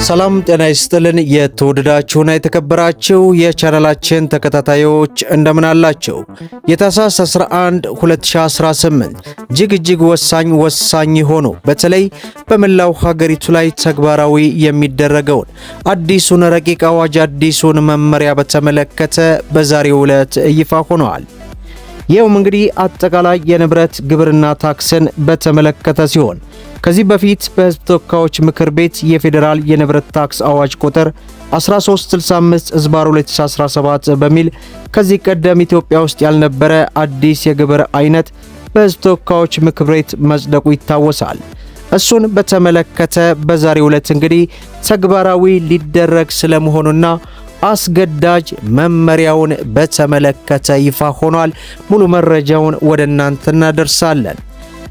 ሰላም ጤና ይስጥልን። የተወደዳችሁና የተከበራችሁ የቻናላችን ተከታታዮች እንደምን አላችሁ? የታህሳስ 11 2018 እጅግ ወሳኝ ሆኖ በተለይ በመላው ሀገሪቱ ላይ ተግባራዊ የሚደረገውን አዲሱን ረቂቅ አዋጅ አዲሱን መመሪያ በተመለከተ በዛሬው ዕለት ይፋ ሆነዋል። ይህም እንግዲህ አጠቃላይ የንብረት ግብርና ታክስን በተመለከተ ሲሆን ከዚህ በፊት በሕዝብ ተወካዮች ምክር ቤት የፌዴራል የንብረት ታክስ አዋጅ ቁጥር 1365/2017 በሚል ከዚህ ቀደም ኢትዮጵያ ውስጥ ያልነበረ አዲስ የግብር አይነት በሕዝብ ተወካዮች ምክር ቤት መጽደቁ ይታወሳል። እሱን በተመለከተ በዛሬው ዕለት እንግዲህ ተግባራዊ ሊደረግ ስለመሆኑና አስገዳጅ መመሪያውን በተመለከተ ይፋ ሆኗል። ሙሉ መረጃውን ወደ እናንተ እናደርሳለን።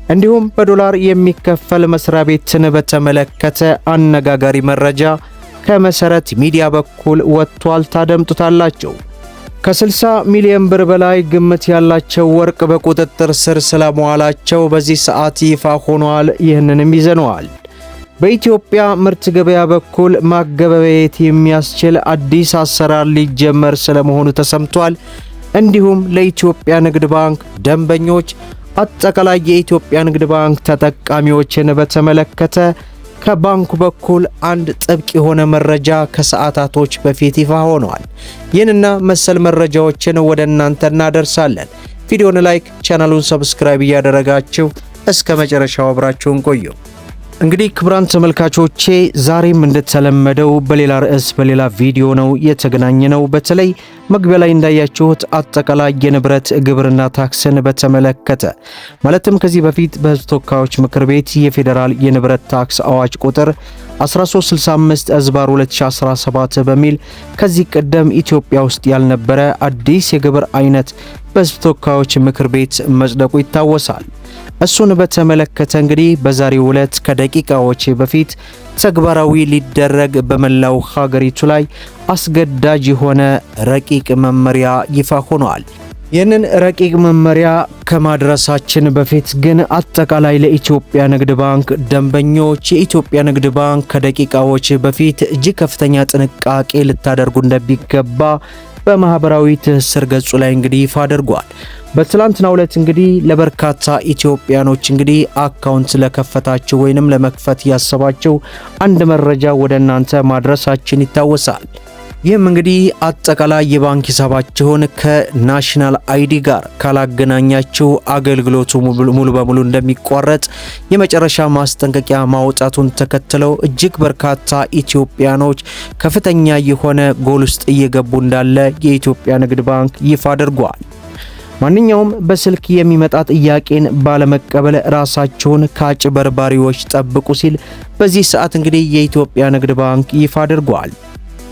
እንዲሁም በዶላር የሚከፈል መስሪያ ቤትን በተመለከተ አነጋጋሪ መረጃ ከመሰረት ሚዲያ በኩል ወጥቷል። ታደምጡታላችሁ። ከ60 ሚሊዮን ብር በላይ ግምት ያላቸው ወርቅ በቁጥጥር ስር ስለመዋላቸው በዚህ ሰዓት ይፋ ሆኗል። ይህንንም ይዘነዋል። በኢትዮጵያ ምርት ገበያ በኩል ማገበያየት የሚያስችል አዲስ አሰራር ሊጀመር ስለመሆኑ ተሰምቷል። እንዲሁም ለኢትዮጵያ ንግድ ባንክ ደንበኞች አጠቃላይ የኢትዮጵያ ንግድ ባንክ ተጠቃሚዎችን በተመለከተ ከባንኩ በኩል አንድ ጥብቅ የሆነ መረጃ ከሰዓታቶች በፊት ይፋ ሆኗል። ይህንና መሰል መረጃዎችን ወደ እናንተ እናደርሳለን። ቪዲዮውን ላይክ፣ ቻናሉን ሰብስክራይብ እያደረጋችሁ እስከ መጨረሻው አብራችሁን ቆዩ። እንግዲህ ክቡራን ተመልካቾቼ ዛሬም እንደተለመደው በሌላ ርዕስ በሌላ ቪዲዮ ነው የተገናኘነው። በተለይ መግቢያ ላይ እንዳያችሁት አጠቃላይ የንብረት ግብርና ታክስን በተመለከተ ማለትም ከዚህ በፊት በሕዝብ ተወካዮች ምክር ቤት የፌዴራል የንብረት ታክስ አዋጅ ቁጥር 1365/2017 በሚል ከዚህ ቀደም ኢትዮጵያ ውስጥ ያልነበረ አዲስ የግብር አይነት በሕዝብ ተወካዮች ምክር ቤት መጽደቁ ይታወሳል። እሱን በተመለከተ እንግዲህ በዛሬው ዕለት ከደቂቃዎች በፊት ተግባራዊ ሊደረግ በመላው ሀገሪቱ ላይ አስገዳጅ የሆነ ረቂቅ መመሪያ ይፋ ሆኗል። ይህንን ረቂቅ መመሪያ ከማድረሳችን በፊት ግን አጠቃላይ ለኢትዮጵያ ንግድ ባንክ ደንበኞች የኢትዮጵያ ንግድ ባንክ ከደቂቃዎች በፊት እጅግ ከፍተኛ ጥንቃቄ ልታደርጉ እንደሚገባ በማህበራዊ ትስስር ገጹ ላይ እንግዲህ ይፋ አድርጓል። በትላንትናው ዕለት እንግዲህ ለበርካታ ኢትዮጵያኖች እንግዲህ አካውንት ለከፈታችሁ ወይንም ለመክፈት ያሰባችሁ አንድ መረጃ ወደ እናንተ ማድረሳችን ይታወሳል። ይህም እንግዲህ አጠቃላይ የባንክ ሂሳባችሁን ከናሽናል አይዲ ጋር ካላገናኛችሁ አገልግሎቱ ሙሉ በሙሉ እንደሚቋረጥ የመጨረሻ ማስጠንቀቂያ ማውጣቱን ተከትለው እጅግ በርካታ ኢትዮጵያኖች ከፍተኛ የሆነ ጎል ውስጥ እየገቡ እንዳለ የኢትዮጵያ ንግድ ባንክ ይፋ አድርጓል። ማንኛውም በስልክ የሚመጣ ጥያቄን ባለመቀበል ራሳቸውን ከአጭበርባሪዎች ጠብቁ ሲል በዚህ ሰዓት እንግዲህ የኢትዮጵያ ንግድ ባንክ ይፋ አድርጓል።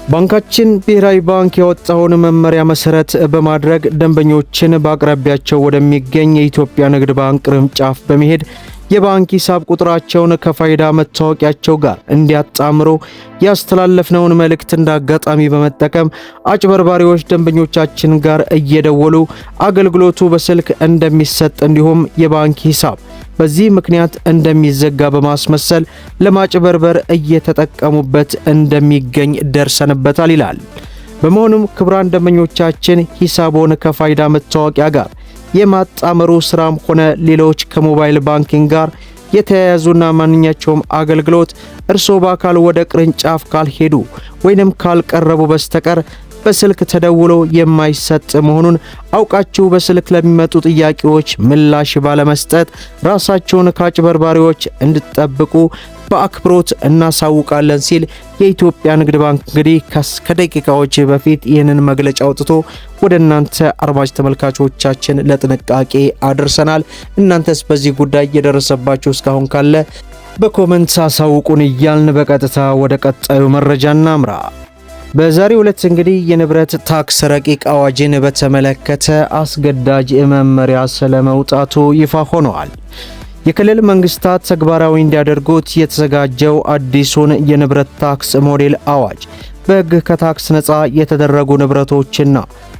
ባንካችን ብሔራዊ ባንክ ያወጣውን መመሪያ መሰረት በማድረግ ደንበኞችን በአቅራቢያቸው ወደሚገኝ የኢትዮጵያ ንግድ ባንክ ቅርንጫፍ በመሄድ የባንክ ሂሳብ ቁጥራቸውን ከፋይዳ መታወቂያቸው ጋር እንዲያጣምሩ ያስተላለፍነውን መልእክት እንዳጋጣሚ በመጠቀም አጭበርባሪዎች ደንበኞቻችን ጋር እየደወሉ አገልግሎቱ በስልክ እንደሚሰጥ እንዲሁም የባንክ ሂሳብ በዚህ ምክንያት እንደሚዘጋ በማስመሰል ለማጭበርበር እየተጠቀሙበት እንደሚገኝ ደርሰንበታል ይላል። በመሆኑም ክቡራን ደንበኞቻችን ሂሳቦን ከፋይዳ መታወቂያ ጋር የማጣመሩ ስራም ሆነ ሌሎች ከሞባይል ባንኪንግ ጋር የተያያዙና ማንኛቸውም አገልግሎት እርስዎ በአካል ወደ ቅርንጫፍ ካልሄዱ ወይንም ካልቀረቡ በስተቀር በስልክ ተደውሎ የማይሰጥ መሆኑን አውቃችሁ በስልክ ለሚመጡ ጥያቄዎች ምላሽ ባለመስጠት ራሳቸውን ከአጭበርባሪዎች እንድትጠብቁ በአክብሮት እናሳውቃለን ሲል የኢትዮጵያ ንግድ ባንክ እንግዲህ ከደቂቃዎች በፊት ይህንን መግለጫ አውጥቶ ወደ እናንተ አድማጭ ተመልካቾቻችን ለጥንቃቄ አድርሰናል። እናንተስ በዚህ ጉዳይ የደረሰባችሁ እስካሁን ካለ በኮሜንት አሳውቁን እያልን በቀጥታ ወደ ቀጣዩ መረጃ እናምራ። በዛሬው ዕለት እንግዲህ የንብረት ታክስ ረቂቅ አዋጅን በተመለከተ አስገዳጅ መመሪያ ስለመውጣቱ ይፋ ሆኗል። የክልል መንግስታት ተግባራዊ እንዲያደርጉት የተዘጋጀው አዲሱን የንብረት ታክስ ሞዴል አዋጅ በሕግ ከታክስ ነፃ የተደረጉ ንብረቶችና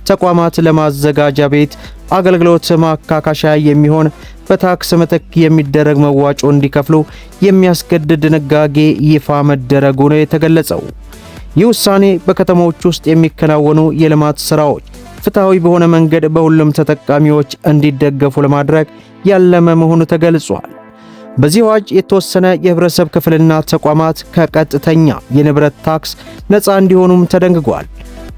ተቋማት ለማዘጋጃ ቤት አገልግሎት ማካካሻ የሚሆን በታክስ ምትክ የሚደረግ መዋጮ እንዲከፍሉ የሚያስገድድ ድንጋጌ ይፋ መደረጉ ነው የተገለጸው። ይህ ውሳኔ በከተሞች ውስጥ የሚከናወኑ የልማት ሥራዎች ፍትሐዊ በሆነ መንገድ በሁሉም ተጠቃሚዎች እንዲደገፉ ለማድረግ ያለመ መሆኑ ተገልጿል። በዚህ አዋጅ የተወሰነ የህብረተሰብ ክፍልና ተቋማት ከቀጥተኛ የንብረት ታክስ ነፃ እንዲሆኑም ተደንግጓል።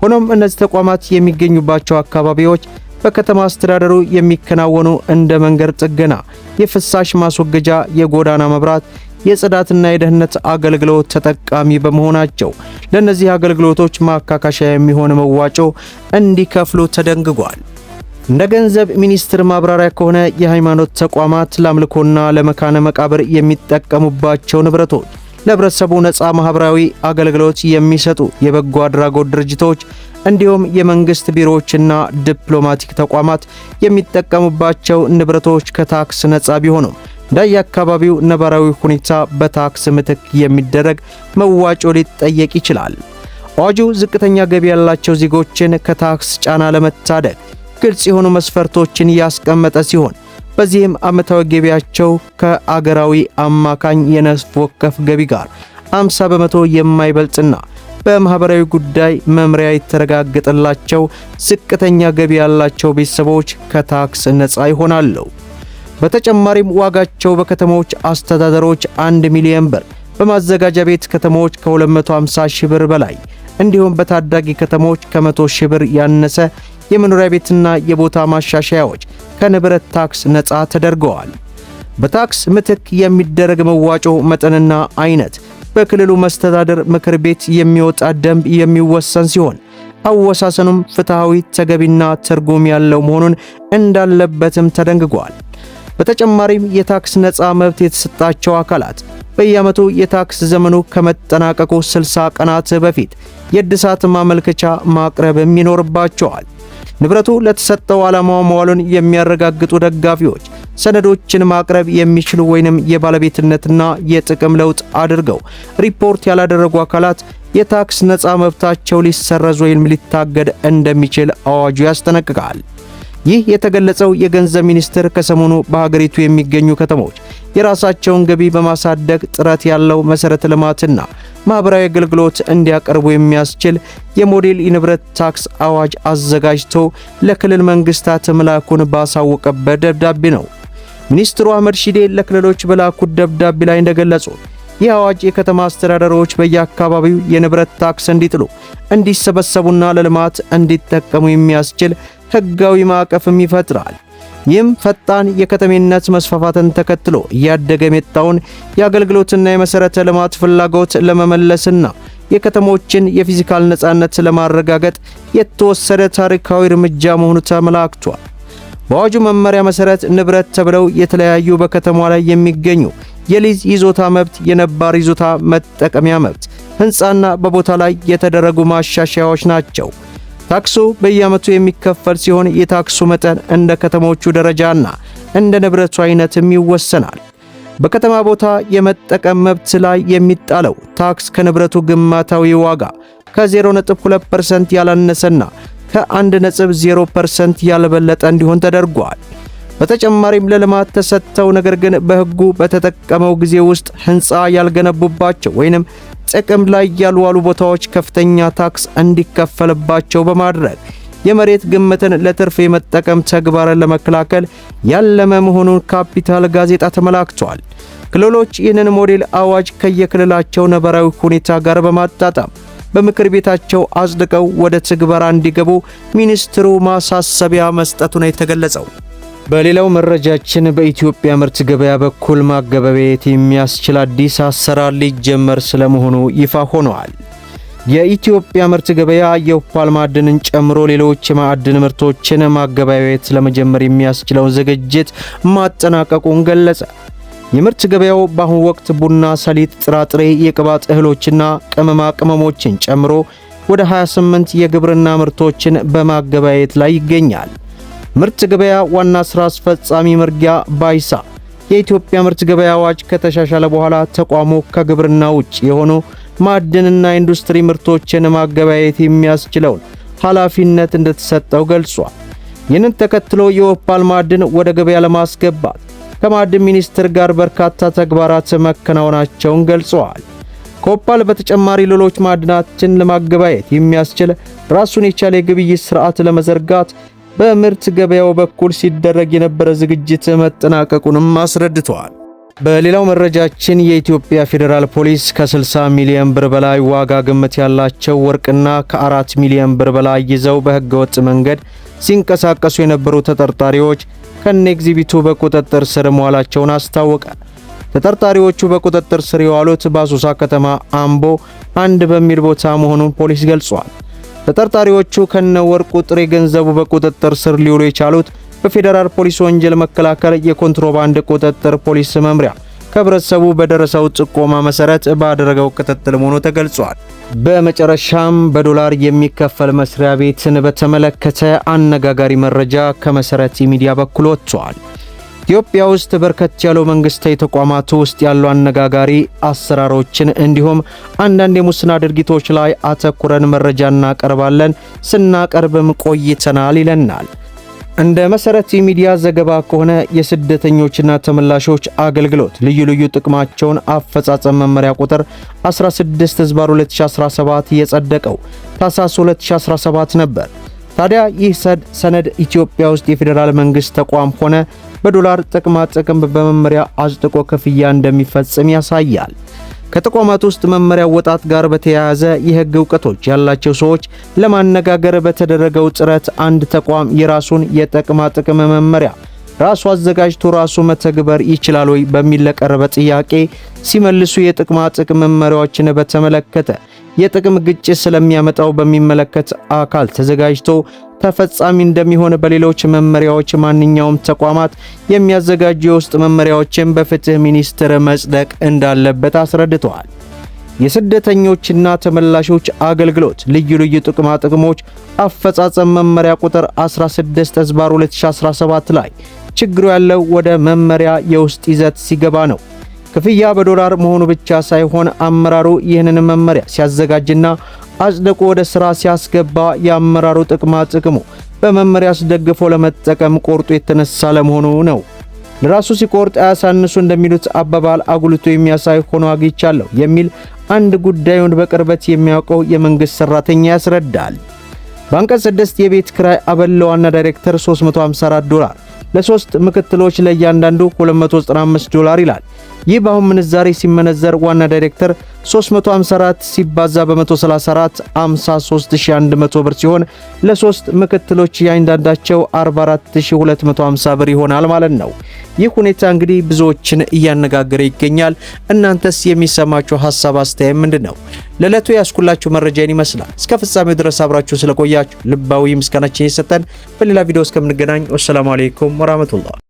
ሆኖም እነዚህ ተቋማት የሚገኙባቸው አካባቢዎች በከተማ አስተዳደሩ የሚከናወኑ እንደ መንገድ ጥገና፣ የፍሳሽ ማስወገጃ፣ የጎዳና መብራት፣ የጽዳትና የደህንነት አገልግሎት ተጠቃሚ በመሆናቸው ለነዚህ አገልግሎቶች ማካካሻ የሚሆን መዋጮ እንዲከፍሉ ተደንግጓል። እንደ ገንዘብ ሚኒስቴር ማብራሪያ ከሆነ የሃይማኖት ተቋማት ለአምልኮና ለመካነ መቃብር የሚጠቀሙባቸው ንብረቶች፣ ለህብረተሰቡ ነፃ ማህበራዊ አገልግሎት የሚሰጡ የበጎ አድራጎት ድርጅቶች እንዲሁም የመንግስት ቢሮዎችና ዲፕሎማቲክ ተቋማት የሚጠቀሙባቸው ንብረቶች ከታክስ ነፃ ቢሆኑም እንደየአካባቢው ነባራዊ ሁኔታ በታክስ ምትክ የሚደረግ መዋጮ ሊጠየቅ ይችላል። አዋጁ ዝቅተኛ ገቢ ያላቸው ዜጎችን ከታክስ ጫና ለመታደግ ግልጽ የሆኑ መስፈርቶችን ያስቀመጠ ሲሆን በዚህም ዓመታዊ ገቢያቸው ከአገራዊ አማካኝ የነፍስ ወከፍ ገቢ ጋር 50 በመቶ የማይበልጥና በማህበራዊ ጉዳይ መምሪያ የተረጋገጠላቸው ዝቅተኛ ገቢ ያላቸው ቤተሰቦች ከታክስ ነፃ ይሆናሉ። በተጨማሪም ዋጋቸው በከተሞች አስተዳደሮች 1 ሚሊዮን ብር፣ በማዘጋጃ ቤት ከተሞች ከ250 ሺህ ብር በላይ እንዲሁም በታዳጊ ከተሞች ከ100 ሺህ ብር ያነሰ የመኖሪያ ቤትና የቦታ ማሻሻያዎች ከንብረት ታክስ ነፃ ተደርገዋል። በታክስ ምትክ የሚደረግ መዋጮ መጠንና አይነት በክልሉ መስተዳደር ምክር ቤት የሚወጣ ደንብ የሚወሰን ሲሆን አወሳሰኑም ፍትሐዊ፣ ተገቢና ትርጉም ያለው መሆኑን እንዳለበትም ተደንግጓል። በተጨማሪም የታክስ ነፃ መብት የተሰጣቸው አካላት በየዓመቱ የታክስ ዘመኑ ከመጠናቀቁ 60 ቀናት በፊት የእድሳት ማመልከቻ ማቅረብም ይኖርባቸዋል። ንብረቱ ለተሰጠው ዓላማ መዋሉን የሚያረጋግጡ ደጋፊዎች ሰነዶችን ማቅረብ የሚችሉ ወይንም የባለቤትነትና የጥቅም ለውጥ አድርገው ሪፖርት ያላደረጉ አካላት የታክስ ነፃ መብታቸው ሊሰረዝ ወይም ሊታገድ እንደሚችል አዋጁ ያስጠነቅቃል። ይህ የተገለጸው የገንዘብ ሚኒስቴር ከሰሞኑ በሀገሪቱ የሚገኙ ከተሞች የራሳቸውን ገቢ በማሳደግ ጥረት ያለው መሰረተ ልማትና ማህበራዊ አገልግሎት እንዲያቀርቡ የሚያስችል የሞዴል የንብረት ታክስ አዋጅ አዘጋጅቶ ለክልል መንግስታት መላኩን ባሳወቀበት ደብዳቤ ነው። ሚኒስትሩ አህመድ ሺዴ ለክልሎች በላኩት ደብዳቤ ላይ እንደገለጹት ይህ አዋጅ የከተማ አስተዳደሮች በየአካባቢው የንብረት ታክስ እንዲጥሉ፣ እንዲሰበሰቡና ለልማት እንዲጠቀሙ የሚያስችል ህጋዊ ማዕቀፍም ይፈጥራል። ይህም ፈጣን የከተሜነት መስፋፋትን ተከትሎ እያደገ የመጣውን የአገልግሎትና የመሰረተ ልማት ፍላጎት ለመመለስና የከተሞችን የፊዚካል ነጻነት ለማረጋገጥ የተወሰደ ታሪካዊ እርምጃ መሆኑ ተመላክቷል። በአዋጁ መመሪያ መሰረት ንብረት ተብለው የተለያዩ በከተማዋ ላይ የሚገኙ የሊዝ ይዞታ መብት፣ የነባር ይዞታ መጠቀሚያ መብት፣ ህንፃና በቦታ ላይ የተደረጉ ማሻሻያዎች ናቸው። ታክሱ በየዓመቱ የሚከፈል ሲሆን የታክሱ መጠን እንደ ከተሞቹ ደረጃና እንደ ንብረቱ አይነትም ይወሰናል። በከተማ ቦታ የመጠቀም መብት ላይ የሚጣለው ታክስ ከንብረቱ ግምታዊ ዋጋ ከ0.2% ያላነሰና ከ1.0% ያልበለጠ እንዲሆን ተደርጓል። በተጨማሪም ለልማት ተሰጥተው ነገር ግን በህጉ በተጠቀመው ጊዜ ውስጥ ህንፃ ያልገነቡባቸው ወይንም ጥቅም ላይ ያልዋሉ ቦታዎች ከፍተኛ ታክስ እንዲከፈልባቸው በማድረግ የመሬት ግምትን ለትርፍ የመጠቀም ተግባርን ለመከላከል ያለመ መሆኑን ካፒታል ጋዜጣ ተመላክቷል። ክልሎች ይህንን ሞዴል አዋጅ ከየክልላቸው ነባራዊ ሁኔታ ጋር በማጣጣም በምክር ቤታቸው አጽድቀው ወደ ትግበራ እንዲገቡ ሚኒስትሩ ማሳሰቢያ መስጠቱ ነው የተገለጸው። በሌላው መረጃችን በኢትዮጵያ ምርት ገበያ በኩል ማገበያየት የሚያስችል አዲስ አሰራር ሊጀመር ስለመሆኑ ይፋ ሆኗል። የኢትዮጵያ ምርት ገበያ የኦፓል ማዕድንን ጨምሮ ሌሎች የማዕድን ምርቶችን ማገበያየት ለመጀመር የሚያስችለውን ዝግጅት ማጠናቀቁን ገለጸ። የምርት ገበያው በአሁኑ ወቅት ቡና፣ ሰሊጥ፣ ጥራጥሬ፣ የቅባት እህሎችና ቅመማ ቅመሞችን ጨምሮ ወደ 28 የግብርና ምርቶችን በማገበያየት ላይ ይገኛል። ምርት ገበያ ዋና ሥራ አስፈጻሚ መርጊያ ባይሳ የኢትዮጵያ ምርት ገበያ አዋጅ ከተሻሻለ በኋላ ተቋሙ ከግብርና ውጭ የሆኑ ማዕድንና ኢንዱስትሪ ምርቶችን ማገበያየት የሚያስችለውን ኃላፊነት እንደተሰጠው ገልጿል። ይህንን ተከትሎ የኦፓል ማዕድን ወደ ገበያ ለማስገባት ከማዕድን ሚኒስቴር ጋር በርካታ ተግባራት መከናወናቸውን ገልጸዋል። ከኦፓል በተጨማሪ ሌሎች ማዕድናትን ለማገበያየት የሚያስችል ራሱን የቻለ የግብይት ስርዓት ለመዘርጋት በምርት ገበያው በኩል ሲደረግ የነበረ ዝግጅት መጠናቀቁንም አስረድተዋል። በሌላው መረጃችን የኢትዮጵያ ፌዴራል ፖሊስ ከ60 ሚሊዮን ብር በላይ ዋጋ ግምት ያላቸው ወርቅና ከ4 ሚሊዮን ብር በላይ ይዘው በህገወጥ መንገድ ሲንቀሳቀሱ የነበሩ ተጠርጣሪዎች ከነ ኤግዚቢቱ በቁጥጥር ስር መዋላቸውን አስታወቀ። ተጠርጣሪዎቹ በቁጥጥር ስር የዋሉት በአሶሳ ከተማ አምቦ አንድ በሚል ቦታ መሆኑን ፖሊስ ገልጿል። ተጠርጣሪዎቹ ከነ ወርቁ ጥሬ ገንዘቡ በቁጥጥር ስር ሊውሉ የቻሉት በፌዴራል ፖሊስ ወንጀል መከላከል የኮንትሮባንድ ቁጥጥር ፖሊስ መምሪያ ከህብረተሰቡ በደረሰው ጥቆማ መሰረት ባደረገው ክትትል መሆኑ ተገልጿል። በመጨረሻም በዶላር የሚከፈል መስሪያ ቤትን በተመለከተ አነጋጋሪ መረጃ ከመሰረት ሚዲያ በኩል ወጥቷል። ኢትዮጵያ ውስጥ በርከት ያሉ መንግስታዊ ተቋማት ውስጥ ያሉ አነጋጋሪ አሰራሮችን እንዲሁም አንዳንድ የሙስና ድርጊቶች ላይ አተኩረን መረጃ እናቀርባለን፣ ስናቀርብም ቆይተናል ይለናል። እንደ መሰረት ሚዲያ ዘገባ ከሆነ የስደተኞችና ተመላሾች አገልግሎት ልዩ ልዩ ጥቅማቸውን አፈጻጸም መመሪያ ቁጥር 16/2017 የጸደቀው ታህሳስ 2017 ነበር። ታዲያ ይህ ሰነድ ኢትዮጵያ ውስጥ የፌዴራል መንግስት ተቋም ሆነ በዶላር ጥቅማ ጥቅም በመመሪያ አጽድቆ ክፍያ እንደሚፈጽም ያሳያል። ከተቋማት ውስጥ መመሪያ ወጣት ጋር በተያያዘ የህግ ዕውቀቶች ያላቸው ሰዎች ለማነጋገር በተደረገው ጥረት አንድ ተቋም የራሱን የጥቅማ ጥቅም መመሪያ ራሱ አዘጋጅቶ ራሱ መተግበር ይችላል ወይ በሚል ለቀረበ ጥያቄ ሲመልሱ የጥቅማ ጥቅም መመሪያዎችን በተመለከተ የጥቅም ግጭት ስለሚያመጣው በሚመለከት አካል ተዘጋጅቶ ተፈጻሚ እንደሚሆን በሌሎች መመሪያዎች ማንኛውም ተቋማት የሚያዘጋጁ የውስጥ መመሪያዎችን በፍትህ ሚኒስቴር መጽደቅ እንዳለበት አስረድተዋል። የስደተኞችና ተመላሾች አገልግሎት ልዩ ልዩ ጥቅማ ጥቅሞች አፈጻጸም መመሪያ ቁጥር 16/2017 ላይ ችግሩ ያለው ወደ መመሪያ የውስጥ ይዘት ሲገባ ነው። ክፍያ በዶላር መሆኑ ብቻ ሳይሆን አመራሩ ይህንን መመሪያ ሲያዘጋጅና አጽድቆ ወደ ሥራ ሲያስገባ የአመራሩ ጥቅማ ጥቅሙ በመመሪያ አስደግፎ ለመጠቀም ቆርጦ የተነሳ ለመሆኑ ነው። ለራሱ ሲቆርጥ አያሳንሱ እንደሚሉት አባባል አጉልቶ የሚያሳይ ሆኖ አግኝቻለሁ የሚል አንድ ጉዳዩን በቅርበት የሚያውቀው የመንግስት ሰራተኛ ያስረዳል። በአንቀጽ 6 የቤት ክራይ አበል ዋና ዳይሬክተር $354 ለሶስት ምክትሎች ለእያንዳንዱ $295 ይላል። ይህ በአሁን ምንዛሬ ሲመነዘር ዋና ዳይሬክተር 354 ሲባዛ በ134 53100 ብር ሲሆን ለሶስት ምክትሎች ያንዳንዳቸው 44250 ብር ይሆናል ማለት ነው። ይህ ሁኔታ እንግዲህ ብዙዎችን እያነጋገረ ይገኛል። እናንተስ የሚሰማችሁ ሐሳብ አስተያየት ምንድነው? ለዕለቱ ያስኩላችሁ መረጃን ይመስላል። እስከ ፍጻሜው ድረስ አብራችሁ ስለቆያችሁ ልባዊ ምስጋናችን ይሰጠን። በሌላ ቪዲዮ እስከምንገናኝ ወሰላሙ አለይኩም ወራህመቱላህ